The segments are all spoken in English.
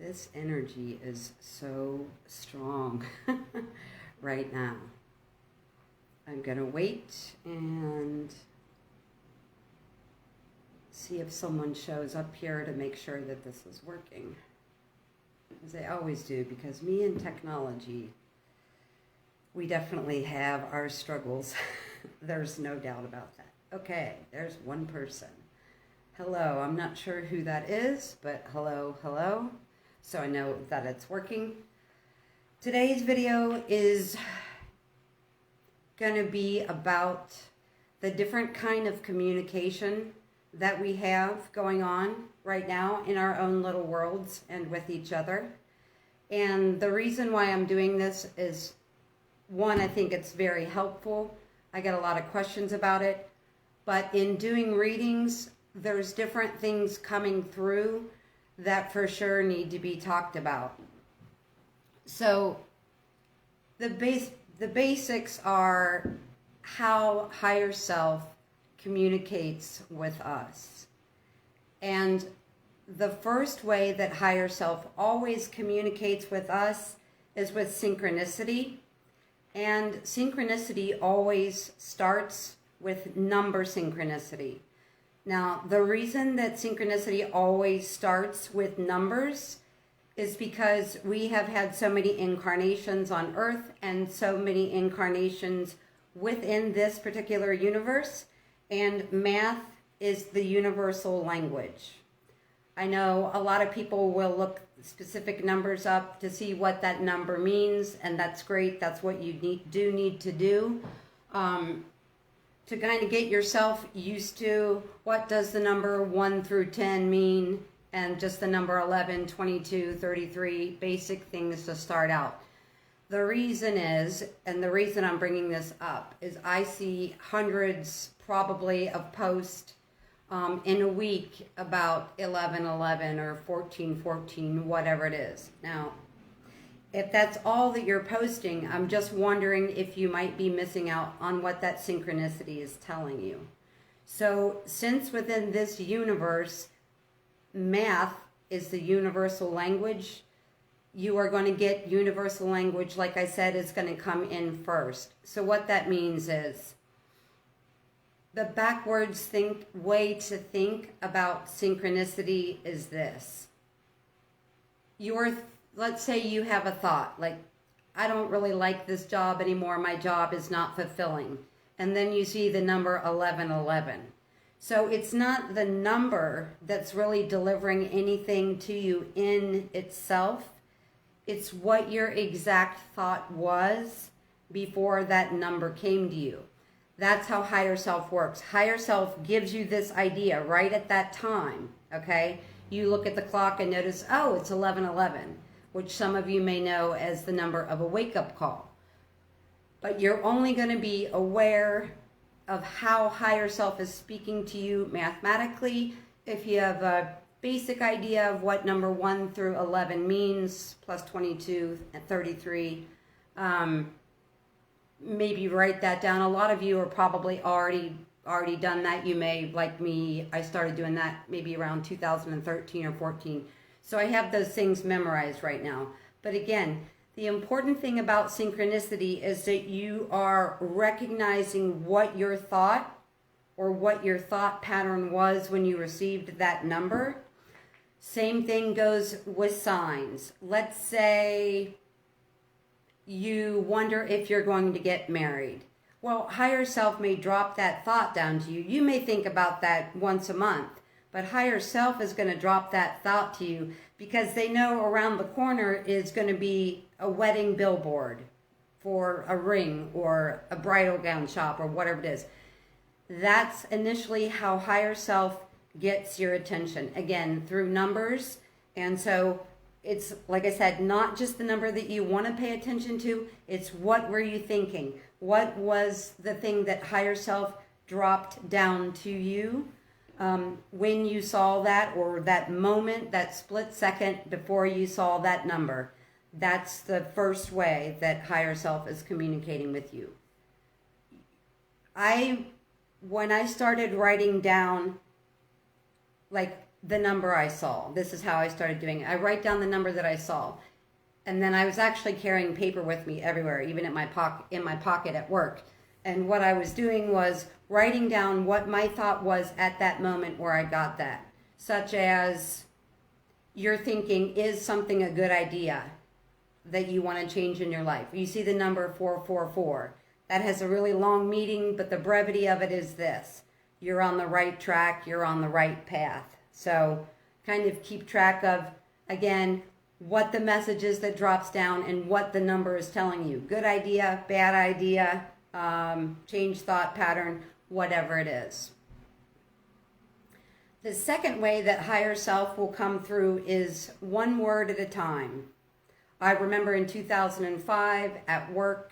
This energy is so strong right now. I'm going to wait and see if someone shows up here to make sure that this is working. As they always do, because me and technology, we definitely have our struggles. There's no doubt about that. Okay, there's one person. Hello, I'm not sure who that is, but hello, hello. So I know that it's working. Today's video is going to be about the different kind of communication that we have going on right now in our own little worlds and with each other. And the reason why I'm doing this is, one, I think it's very helpful. I get a lot of questions about it. But in doing readings, there's different things coming through that for sure need to be talked about. So the basics are how higher self communicates with us. And the first way that higher self always communicates with us is with synchronicity. And synchronicity always starts with number synchronicity. Now, the reason that synchronicity always starts with numbers is because we have had so many incarnations on Earth and so many incarnations within this particular universe, and math is the universal language. I know a lot of people will look specific numbers up to see what that number means, and that's great. That's what you need to do. To kind of get yourself used to what does the number 1 through 10 mean, and just the number 11, 22, 33, basic things to start out. The reason is, and the reason I'm bringing this up, is I see hundreds probably of posts in a week about 11-11 or 14-14, whatever it is. Now, if that's all that you're posting, I'm just wondering if you might be missing out on what that synchronicity is telling you. So since within this universe, math is the universal language, you are going to get universal language, like I said, is going to come in first. So what that means is the backwards way to think about synchronicity is this. Let's say you have a thought, like, I don't really like this job anymore, my job is not fulfilling. And then you see the number 1111. So it's not the number that's really delivering anything to you in itself. It's what your exact thought was before that number came to you. That's how higher self works. Higher self gives you this idea right at that time, okay? You look at the clock and notice, oh, it's 11:11, which some of you may know as the number of a wake-up call. But you're only going to be aware of how higher self is speaking to you mathematically if you have a basic idea of what number 1 through 11 means, plus 22 and 33. Maybe write that down. A lot of you are probably already done that. You may, like me, I started doing that maybe around 2013 or 14. So I have those things memorized right now. But again, the important thing about synchronicity is that you are recognizing what your thought or what your thought pattern was when you received that number. Same thing goes with signs. Let's say you wonder if you're going to get married. Well, higher self may drop that thought down to you. You may think about that once a month, but higher self is going to drop that thought to you because they know around the corner is going to be a wedding billboard for a ring or a bridal gown shop or whatever it is. That's initially how higher self gets your attention. Again, through numbers. And so it's, like I said, not just the number that you want to pay attention to. It's what were you thinking? What was the thing that higher self dropped down to you when you saw that, or that moment, that split second before you saw that number? That's the first way that higher self is communicating with you. When I started writing down like the number I saw. This is how I started doing it. I write down the number that I saw. And then I was actually carrying paper with me everywhere, even in my pocket at work. And what I was doing was writing down what my thought was at that moment where I got that. Such as, you're thinking, is something a good idea that you want to change in your life? You see the number 444. That has a really long meaning, but the brevity of it is this. You're on the right track, you're on the right path. So kind of keep track of, again, what the message is that drops down and what the number is telling you. Good idea, bad idea, change thought pattern, whatever it is. The second way that higher self will come through is one word at a time. I remember in 2005 at work,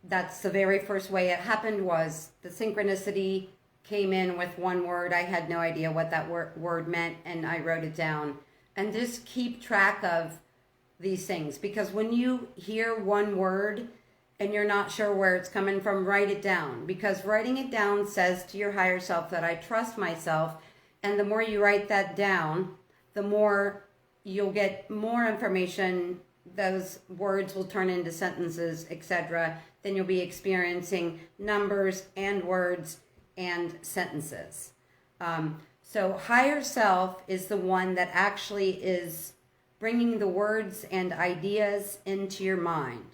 that's the very first way it happened, was the synchronicity came in with one word. I had no idea what that word meant, and I wrote it down. And just keep track of these things, because when you hear one word and you're not sure where it's coming from, write it down, because writing it down says to your higher self that I trust myself. And the more you write that down, the more you'll get more information. Those words will turn into sentences, etc. Then you'll be experiencing numbers and words and sentences. So higher self is the one that actually is bringing the words and ideas into your mind.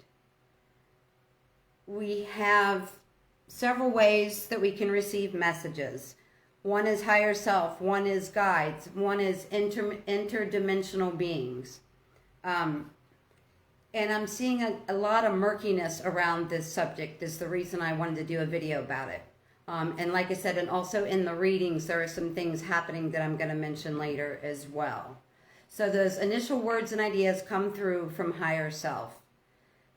We have several ways that we can receive messages. One is higher self, one is guides, one is interdimensional beings. And I'm seeing a lot of murkiness around this subject, is the reason I wanted to do a video about it. And like I said, and also in the readings, there are some things happening that I'm going to mention later as well. So those initial words and ideas come through from higher self.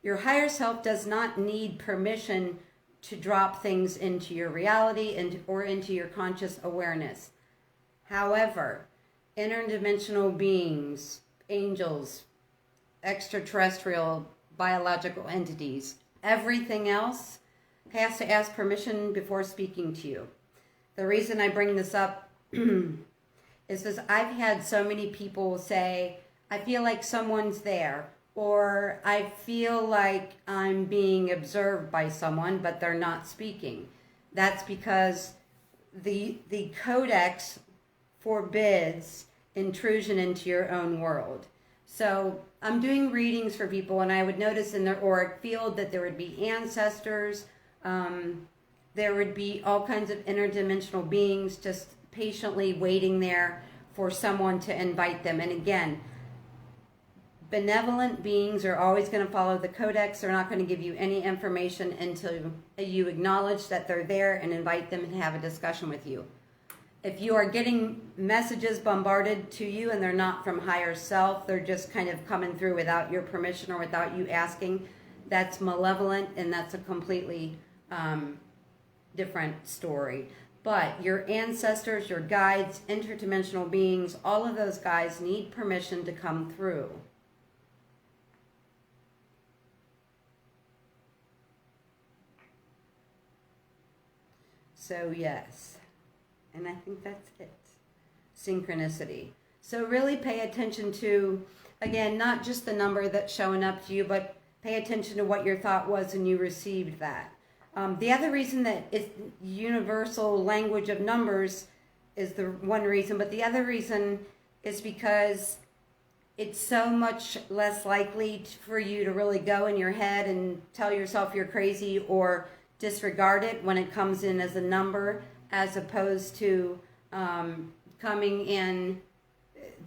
Your higher self does not need permission to drop things into your reality or into your conscious awareness. However, interdimensional beings, angels, extraterrestrial, biological entities, everything else has to ask permission before speaking to you. The reason I bring this up is because I've had so many people say, I feel like someone's there, or I feel like I'm being observed by someone, but they're not speaking. That's because the codex forbids intrusion into your own world. So I'm doing readings for people, and I would notice in their auric field that there would be ancestors, there would be all kinds of interdimensional beings just patiently waiting there for someone to invite them. And again, benevolent beings are always going to follow the codex. They're not going to give you any information until you acknowledge that they're there and invite them and have a discussion with you. If you are getting messages bombarded to you and they're not from higher self, they're just kind of coming through without your permission or without you asking, that's malevolent, and that's a completely different story. But your ancestors, your guides, interdimensional beings, all of those guys need permission to come through. So yes, and I think that's it. Synchronicity. So really pay attention to, again, not just the number that's showing up to you, but pay attention to what your thought was when you received that. The other reason that it's universal language of numbers is the one reason, but the other reason is because it's so much less likely for you to really go in your head and tell yourself you're crazy or disregard it when it comes in as a number, as opposed to coming in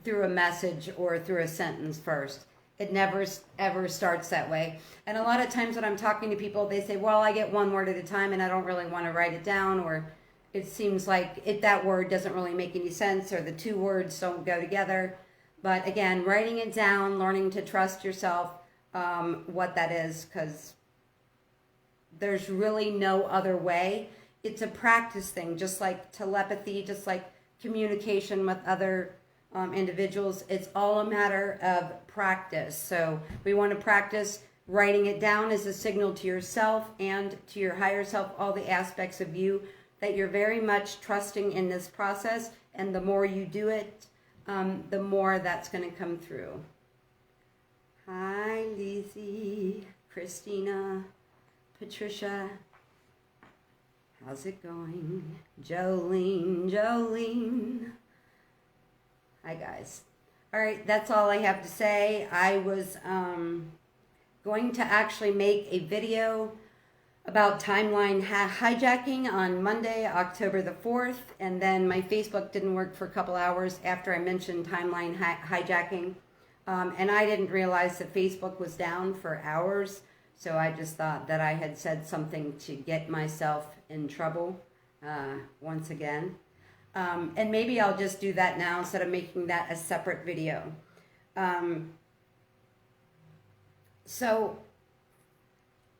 through a message or through a sentence first. It never ever starts that way. And a lot of times when I'm talking to people, they say, well, I get one word at a time and I don't really want to write it down, or it seems like that word doesn't really make any sense, or the two words don't go together. But again, writing it down, learning to trust yourself, what that is, because there's really no other way. It's a practice thing, just like telepathy, just like communication with other individuals. It's all a matter of practice. So we want to practice writing it down as a signal to yourself and to your higher self, all the aspects of you, that you're very much trusting in this process. And the more you do it, the more that's going to come through. Hi, Lizzie, Christina, Patricia. How's it going? Jolene. Hi, guys. All right, that's all I have to say. I was going to actually make a video about timeline hijacking on Monday, October the 4th, and then my Facebook didn't work for a couple hours after I mentioned timeline hijacking, and I didn't realize that Facebook was down for hours, so I just thought that I had said something to get myself in trouble once again, and maybe I'll just do that now instead of making that a separate video. So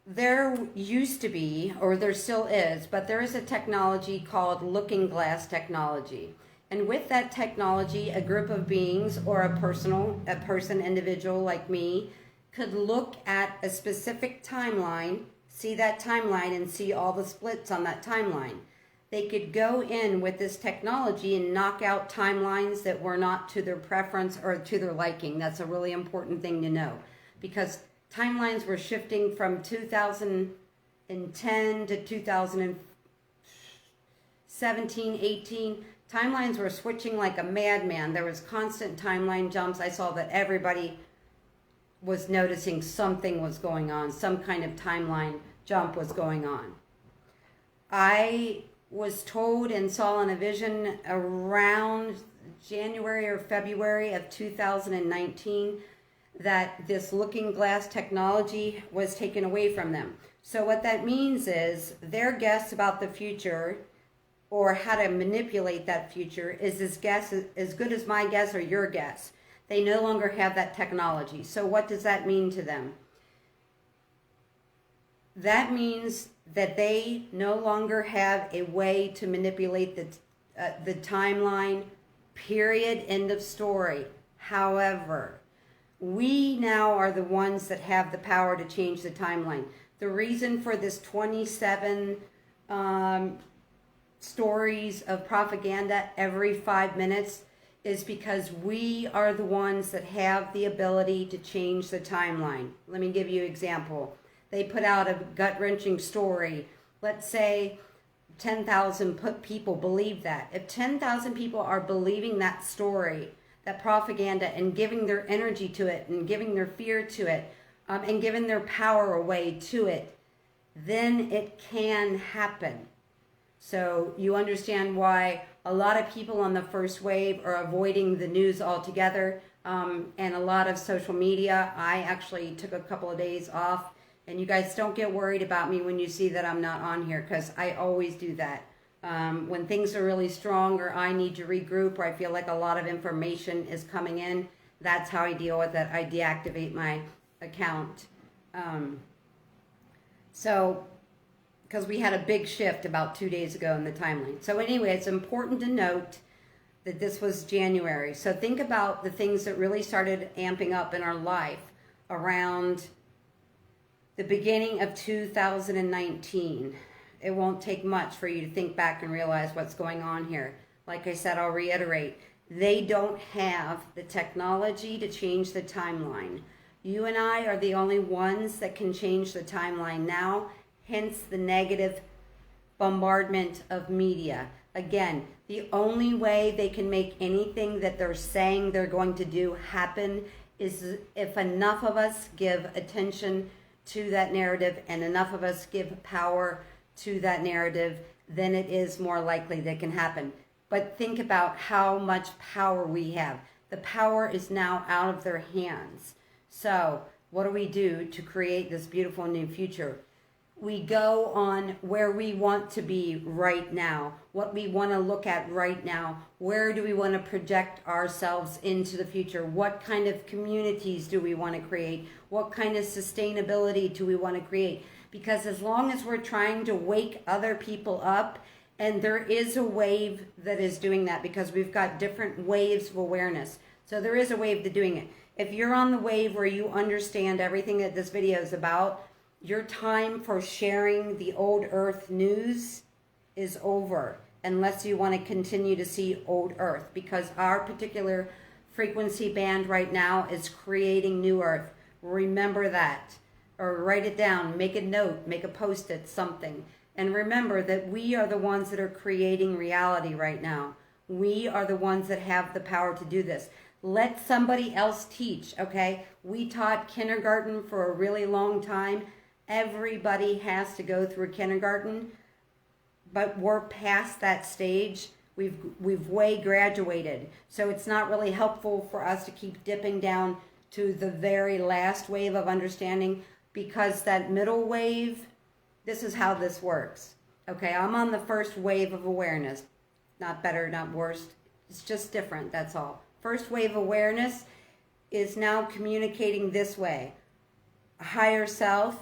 there used to be, or there still is, but there is a technology called looking glass technology. And with that technology, a group of beings or a person, individual like me, could look at a specific timeline, see that timeline and see all the splits on that timeline. They could go in with this technology and knock out timelines that were not to their preference or to their liking. That's a really important thing to know, because timelines were shifting from 2010 to 2017, 18. Timelines were switching like a madman. There was constant timeline jumps. I saw that everybody was noticing something was going on. Some kind of timeline jump was going on. I was told and saw in a vision around January or February of 2019 that this looking glass technology was taken away from them. So what that means is their guess about the future or how to manipulate that future is as good as my guess or your guess. They no longer have that technology. So what does that mean to them? That means that they no longer have a way to manipulate the timeline, period, end of story. However, we now are the ones that have the power to change the timeline. The reason for this 27 stories of propaganda every 5 minutes is because we are the ones that have the ability to change the timeline. Let me give you an example. They put out a gut-wrenching story. Let's say 10,000 people believe that. If 10,000 people are believing that story, that propaganda, and giving their energy to it and giving their fear to it and giving their power away to it, then it can happen. So you understand why a lot of people on the first wave are avoiding the news altogether, and a lot of social media. I actually took a couple of days off, and you guys don't get worried about me when you see that I'm not on here, because I always do that. When things are really strong or I need to regroup or I feel like a lot of information is coming in, that's how I deal with it. I deactivate my account. Because we had a big shift about 2 days ago in the timeline. So anyway, it's important to note that this was January. So think about the things that really started amping up in our life around the beginning of 2019. It won't take much for you to think back and realize what's going on here. Like I said, I'll reiterate, they don't have the technology to change the timeline. You and I are the only ones that can change the timeline now, hence the negative bombardment of media. Again, the only way they can make anything that they're saying they're going to do happen is if enough of us give attention to that narrative and enough of us give power to that narrative, then it is more likely that can happen. But think about how much power we have. The power is now out of their hands. So what do we do to create this beautiful new future? We go on where we want to be right now, what we want to look at right now. Where do we want to project ourselves into the future? What kind of communities do we want to create? What kind of sustainability do we want to create? Because as long as we're trying to wake other people up, and there is a wave that is doing that, because we've got different waves of awareness. So there is a wave to doing it. If you're on the wave where you understand everything that this video is about, your time for sharing the old earth news is over. unless you want to continue to see old Earth, because our particular frequency band right now is creating new Earth. Remember that, or write it down, make a note, make a post-it, something. And remember that we are the ones that are creating reality right now. We are the ones that have the power to do this. Let somebody else teach, okay? We taught kindergarten for a really long time. Everybody has to go through kindergarten, but we're past that stage. We've way graduated. So it's not really helpful for us to keep dipping down to the very last wave of understanding, because that middle wave, this is how this works. Okay, I'm on the first wave of awareness. Not better, not worse. It's just different, that's all. First wave awareness is now communicating this way. Higher self,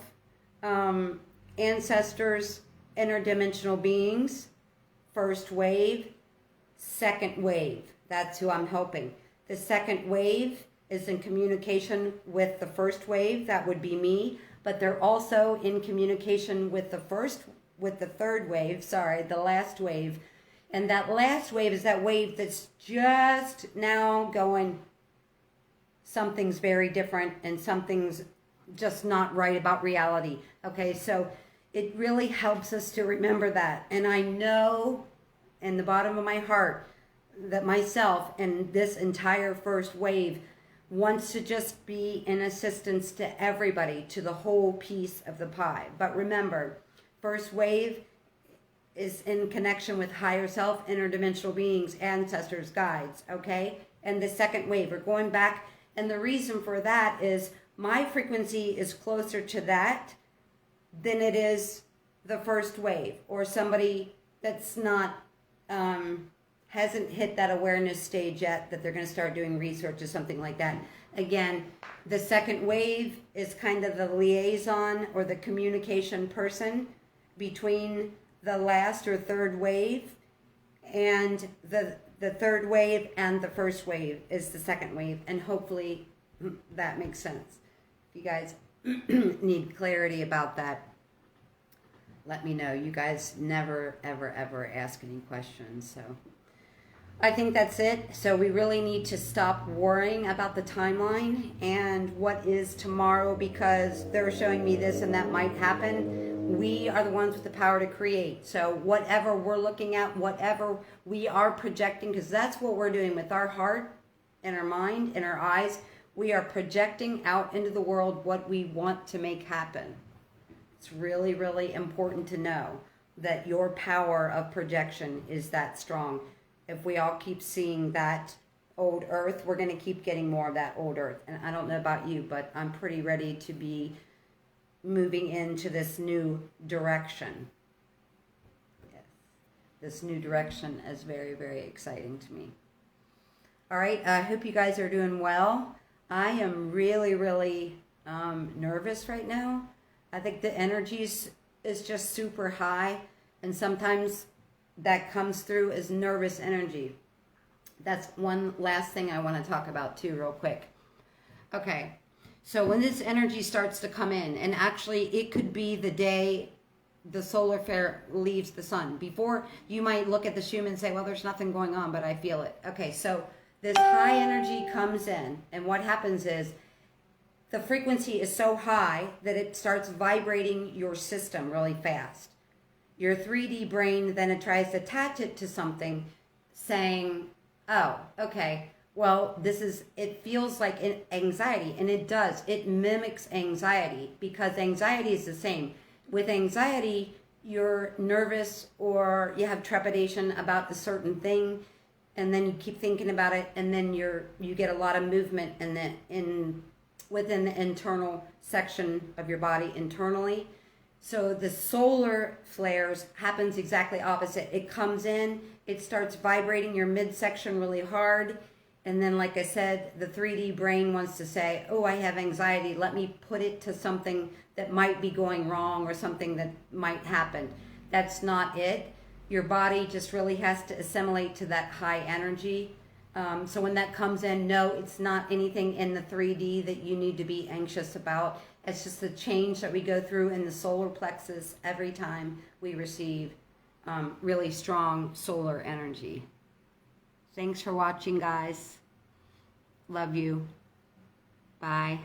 ancestors, interdimensional beings, first wave, second wave. That's who I'm helping. The second wave is in communication with the first wave, that would be me, but they're also in communication with the third wave, the last wave. And that last wave is that wave that's just now going, something's very different and something's just not right about reality. Okay, so it really helps us to remember that. And I know in the bottom of my heart that myself and this entire first wave wants to just be in assistance to everybody, to the whole piece of the pie. But remember, first wave is in connection with higher self, interdimensional beings, ancestors, guides, okay? And the second wave, we're going back, and the reason for that is my frequency is closer to that than it is the first wave, or somebody that's not, hasn't hit that awareness stage yet, that they're going to start doing research or something like that. Again, the second wave is kind of the liaison or the communication person between the last or third wave, and the third wave and the first wave is the second wave. And hopefully that makes sense. If you guys need clarity about that, let me know. You guys never, ever, ever ask any questions. So I think that's it. So we really need to stop worrying about the timeline and what is tomorrow, because they're showing me this and that might happen. We are the ones with the power to create. So whatever we're looking at, whatever we are projecting, because that's what we're doing with our heart and our mind and our eyes. We are projecting out into the world what we want to make happen. It's really, really important to know that your power of projection is that strong. If we all keep seeing that old earth, we're going to keep getting more of that old earth. And I don't know about you, but I'm pretty ready to be moving into this new direction. Yes. This new direction is very, very exciting to me. All right, I hope you guys are doing well. I am really, really nervous right now. I think the energy is just super high, and sometimes that comes through as nervous energy. That's one last thing I want to talk about too real quick. Okay, so when this energy starts to come in, and actually it could be the day the solar flare leaves the sun. Before, you might look at the Schumann and say, well, there's nothing going on, but I feel it. Okay, so this high energy comes in, and what happens is the frequency is so high that it starts vibrating your system really fast. Your 3D brain then it tries to attach it to something, saying, oh, okay, well, it feels like anxiety, and it does. It mimics anxiety, because anxiety is the same. With anxiety, you're nervous or you have trepidation about a certain thing, and then you keep thinking about it, and then you get a lot of movement within the internal section of your body internally. So the solar flares happens exactly opposite. It comes in, it starts vibrating your midsection really hard, and then, like I said, the 3D brain wants to say, oh, I have anxiety, let me put it to something that might be going wrong or something that might happen. That's not it. Your body just really has to assimilate to that high energy. So when that comes in, no, it's not anything in the 3D that you need to be anxious about. It's just the change that we go through in the solar plexus every time we receive really strong solar energy. Thanks for watching, guys. Love you. Bye.